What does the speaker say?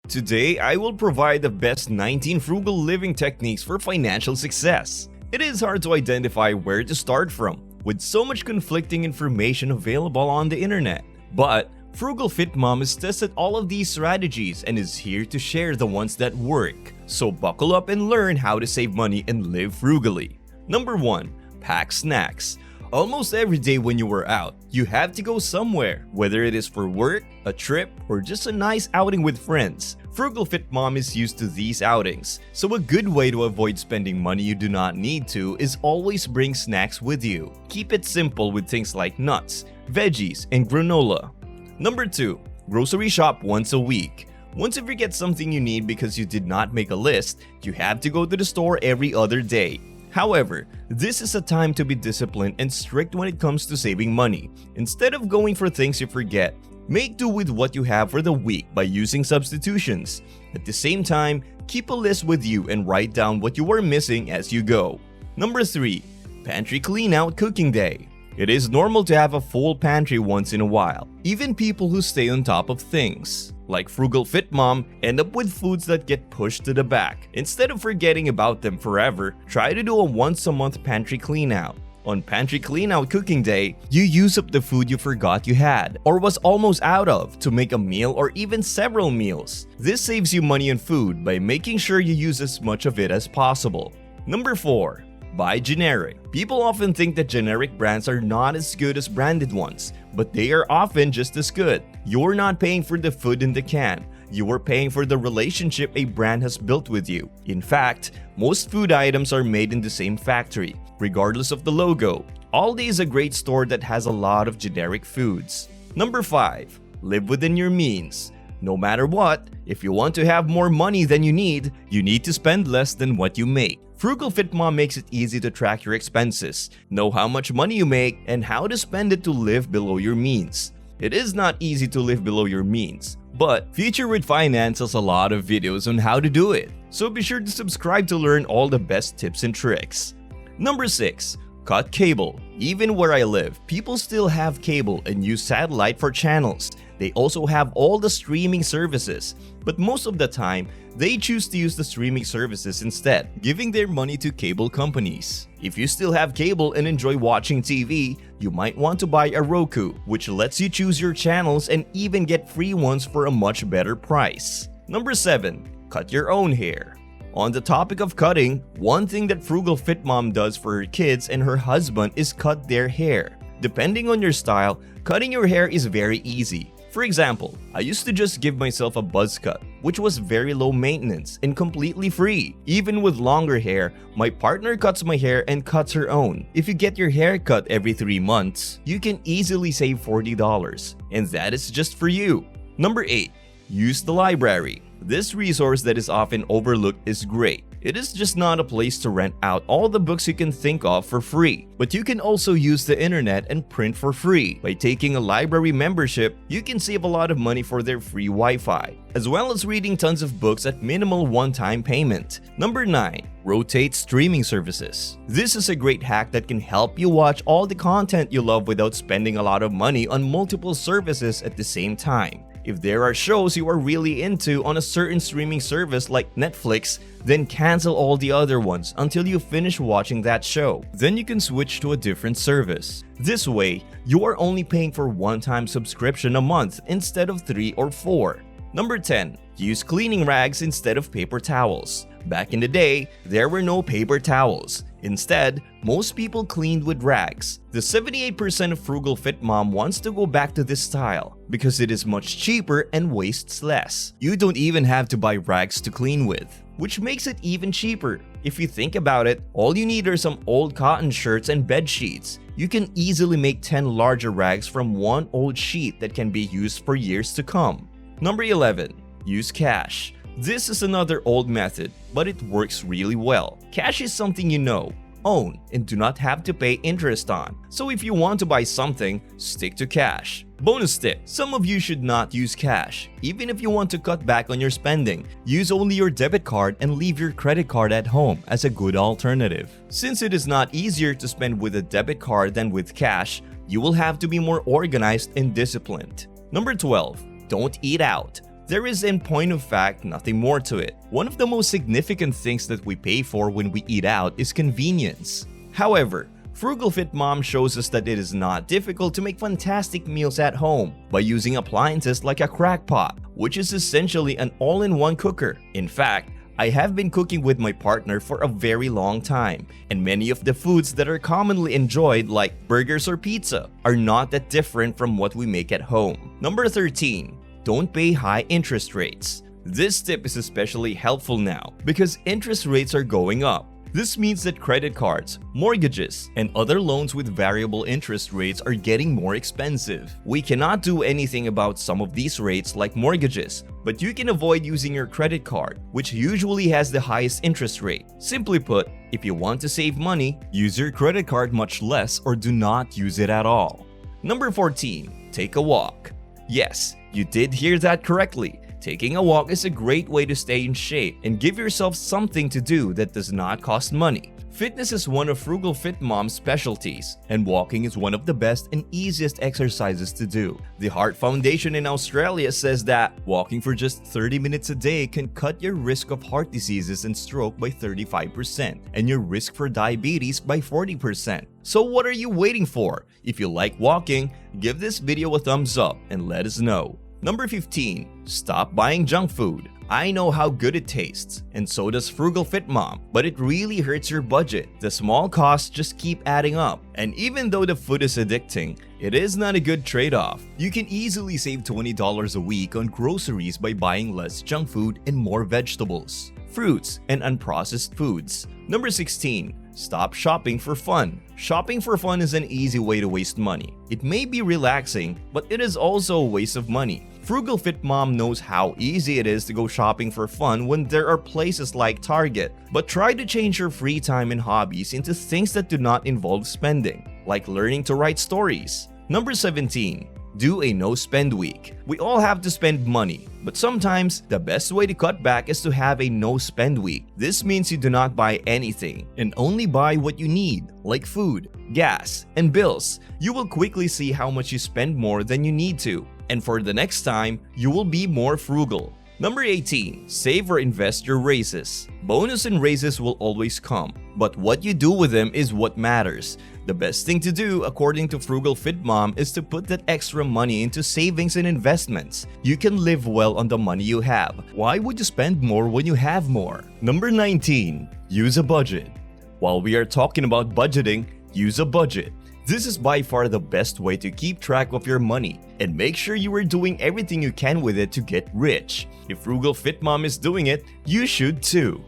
Today, I will provide the best 19 frugal living techniques for financial success. It is hard to identify where to start from, with so much conflicting information available on the internet. But Frugal Fit Mom has tested all of these strategies and is here to share the ones that work. So buckle up and learn how to save money and live frugally. Number 1. Pack snacks. Almost every day when you are out, you have to go somewhere, whether it is for work, a trip, or just a nice outing with friends. Frugal Fit Mom is used to these outings, so a good way to avoid spending money you do not need to is always bring snacks with you. Keep it simple with things like nuts, veggies, and granola. Number 2. Grocery shop once a week. Once you forget something you need because you did not make a list, you have to go to the store every other day. However, this is a time to be disciplined and strict when it comes to saving money. Instead of going for things you forget, make do with what you have for the week by using substitutions. At the same time, keep a list with you and write down what you are missing as you go. Number 3. Pantry Cleanout Cooking Day. It is normal to have a full pantry once in a while. Even people who stay on top of things, like Frugal Fit Mom, end up with foods that get pushed to the back. Instead of forgetting about them forever, try to do a once-a-month pantry cleanout. On Pantry Cleanout Cooking Day, you use up the food you forgot you had or was almost out of to make a meal or even several meals. This saves you money on food by making sure you use as much of it as possible. Number 4. Buy generic. People often think that generic brands are not as good as branded ones, but they are often just as good. You're not paying for the food in the can. You are paying for the relationship a brand has built with you. In fact, most food items are made in the same factory, regardless of the logo. Aldi is a great store that has a lot of generic foods. Number 5. Live within your means. No matter what, if you want to have more money than you need to spend less than what you make. Frugal Fit Mom makes it easy to track your expenses, know how much money you make, and how to spend it to live below your means. It is not easy to live below your means, but Future with Finance has a lot of videos on how to do it, so be sure to subscribe to learn all the best tips and tricks. Number 6. Cut cable. Even where I live, people still have cable and use satellite for channels. They also have all the streaming services, but most of the time, they choose to use the streaming services instead, giving their money to cable companies. If you still have cable and enjoy watching TV, you might want to buy a Roku, which lets you choose your channels and even get free ones for a much better price. Number 7. Cut your own hair. On the topic of cutting, one thing that Frugal Fit Mom does for her kids and her husband is cut their hair. Depending on your style, cutting your hair is very easy. For example, I used to just give myself a buzz cut, which was very low maintenance and completely free. Even with longer hair, my partner cuts my hair and cuts her own. If you get your hair cut every 3 months, you can easily save $40, and that is just for you. Number 8. Use the library. This resource that is often overlooked is great. It is just not a place to rent out all the books you can think of for free, but you can also use the internet and print for free. By taking a library membership, you can save a lot of money for their free Wi-Fi, as well as reading tons of books at minimal one-time payment. Number 9. Rotate streaming services. This is a great hack that can help you watch all the content you love without spending a lot of money on multiple services at the same time. If there are shows you are really into on a certain streaming service like Netflix, then cancel all the other ones until you finish watching that show. Then you can switch to a different service. This way, you are only paying for one-time subscription a month instead of 3 or 4. Number 10. Use cleaning rags instead of paper towels. Back in the day, there were no paper towels. Instead, most people cleaned with rags. The 78% of Frugal Fit Mom wants to go back to this style because it is much cheaper and wastes less. You don't even have to buy rags to clean with, which makes it even cheaper. If you think about it, all you need are some old cotton shirts and bed sheets. You can easily make 10 larger rags from one old sheet that can be used for years to come. Number 11. Use cash. This is another old method, but it works really well. Cash is something you know, own, and do not have to pay interest on. So if you want to buy something, stick to cash. Bonus tip: some of you should not use cash. Even if you want to cut back on your spending, use only your debit card and leave your credit card at home as a good alternative. Since it is not easier to spend with a debit card than with cash, you will have to be more organized and disciplined. Number 12. Don't eat out. There is, in point of fact, nothing more to it. One of the most significant things that we pay for when we eat out is convenience. However, Frugal Fit Mom shows us that it is not difficult to make fantastic meals at home by using appliances like a crock pot, which is essentially an all-in-one cooker. In fact, I have been cooking with my partner for a very long time, and many of the foods that are commonly enjoyed, like burgers or pizza, are not that different from what we make at home. Number 13. Don't pay high interest rates. This tip is especially helpful now because interest rates are going up. This means that credit cards, mortgages, and other loans with variable interest rates are getting more expensive. We cannot do anything about some of these rates like mortgages, but you can avoid using your credit card, which usually has the highest interest rate. Simply put, if you want to save money, use your credit card much less or do not use it at all. Number 14. Take a walk. Yes, you did hear that correctly. Taking a walk is a great way to stay in shape and give yourself something to do that does not cost money. Fitness is one of Frugal Fit Mom's specialties, and walking is one of the best and easiest exercises to do. The Heart Foundation in Australia says that walking for just 30 minutes a day can cut your risk of heart diseases and stroke by 35% and your risk for diabetes by 40%. So what are you waiting for? If you like walking, give this video a thumbs up and let us know. Number 15. Stop buying junk food. I know how good it tastes, and so does Frugal Fit Mom, but it really hurts your budget. The small costs just keep adding up, and even though the food is addicting, it is not a good trade-off. You can easily save $20 a week on groceries by buying less junk food and more vegetables, fruits, and unprocessed foods. Number 16. Stop shopping for fun. Shopping for fun is an easy way to waste money. It may be relaxing, but it is also a waste of money. Frugal Fit Mom knows how easy it is to go shopping for fun when there are places like Target. But try to change your free time and hobbies into things that do not involve spending, like learning to write stories. Number 17. Do a no-spend week. We all have to spend money, but sometimes the best way to cut back is to have a no-spend week. This means you do not buy anything and only buy what you need, like food, gas, and bills. You will quickly see how much you spend more than you need to, and for the next time, you will be more frugal. Number 18. Save or invest your raises. Bonus and raises will always come, but what you do with them is what matters. The best thing to do, according to Frugal Fit Mom, is to put that extra money into savings and investments. You can live well on the money you have. Why would you spend more when you have more? Number 19. Use a budget. While we are talking about budgeting, use a budget. This is by far the best way to keep track of your money and make sure you are doing everything you can with it to get rich. If Frugal Fit Mom is doing it, you should too.